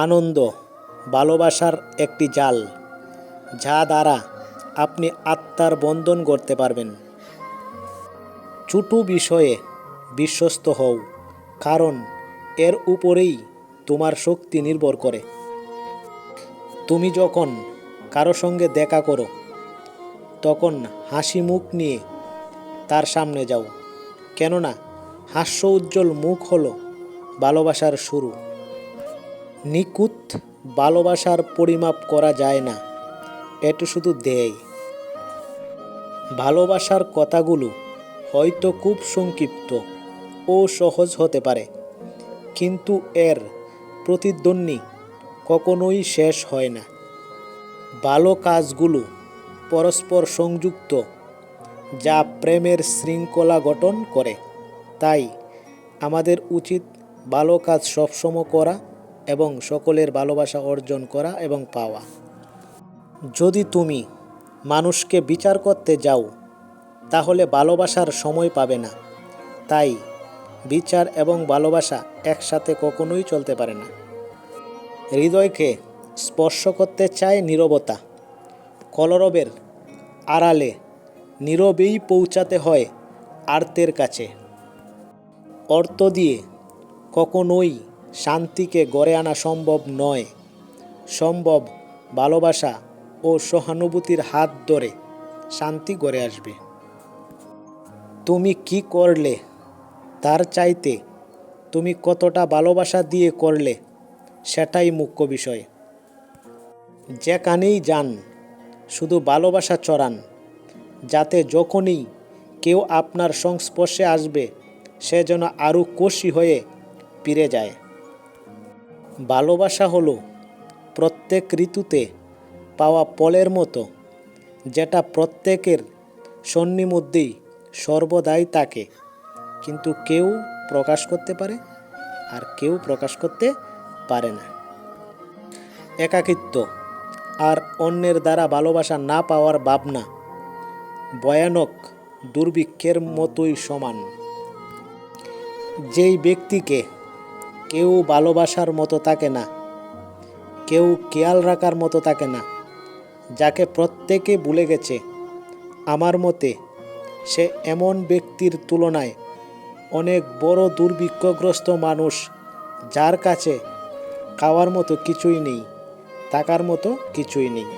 আনন্দ ভালোবাসার একটি জাল, যা দ্বারা আপনি আত্মার বন্ধন করতে পারবেন। ছোট বিষয়ে বিশ্বস্ত হও, কারণ এর উপরেই তোমার শক্তি নির্ভর করে। তুমি যখন কারো সঙ্গে দেখা করো, তখন হাসি মুখ নিয়ে তার সামনে যাও, কেননা হাস্য উজ্জ্বল মুখ হলো ভালোবাসার শুরু। নিখুঁত ভালোবাসার পরিমাপ করা যায় না, এটা শুধু দেয়। ভালোবাসার কথাগুলো হয়তো খুব সংক্ষিপ্ত ও সহজ হতে পারে, কিন্তু এর প্রতিধ্বনি কখনোই শেষ হয় না। ভালো কাজগুলো পরস্পর সংযুক্ত, যা প্রেমের শৃঙ্খলা গঠন করে। তাই আমাদের উচিত ভালো কাজ সবসময় করা এবং সকলের ভালোবাসা অর্জন করা এবং পাওয়া। যদি তুমি মানুষকে বিচার করতে যাও, তাহলে ভালোবাসার সময় পাবে না। তাই বিচার এবং ভালোবাসা একসাথে কখনোই চলতে পারে না। হৃদয়কে স্পর্শ করতে চায় নীরবতা। কলরবের আড়ালে নীরবেই পৌঁছাতে হয় আর্তের কাছে। অর্থ দিয়ে কখনোই শান্তিকে গড়ে আনা সম্ভব নয়। সম্ভব ভালোবাসা ও সহানুভূতির হাত ধরে শান্তি গড়ে আসবে। তুমি কি করলে তার চাইতে তুমি কতটা ভালোবাসা দিয়ে করলে, সেটাই মুখ্য বিষয়। যেখানেই যান, শুধু ভালোবাসা ছড়ান, যাতে যখনই কেউ আপনার সংস্পর্শে আসবে, সে যেন আরও খুশি হয়ে ফিরে যায়। ভালোবাসা হলো প্রত্যেক ঋতুতে পাওয়া ফলের মতো, যেটা প্রত্যেকের সন্নিমধ্যেই সর্বদাই থাকে, কিন্তু কেউ প্রকাশ করতে পারে আর কেউ প্রকাশ করতে পারে না। একাকিত্ব আর অন্যের দ্বারা ভালোবাসা না পাওয়ার ভাবনা ভয়ানক দুর্ভিক্ষের মতোই সমান। যেই ব্যক্তিকে কেউ ভালোবাসার মতো থাকে না, কেউ খেয়াল রাখার মতো থাকে না, যাকে প্রত্যেকে ভুলে গেছে, আমার মতে সে এমন ব্যক্তির তুলনায় অনেক বড় দুর্ভিক্ষগ্রস্ত মানুষ, যার কাছে খাওয়ার মতো কিছুই নেই, থাকার মতো কিছুই নেই।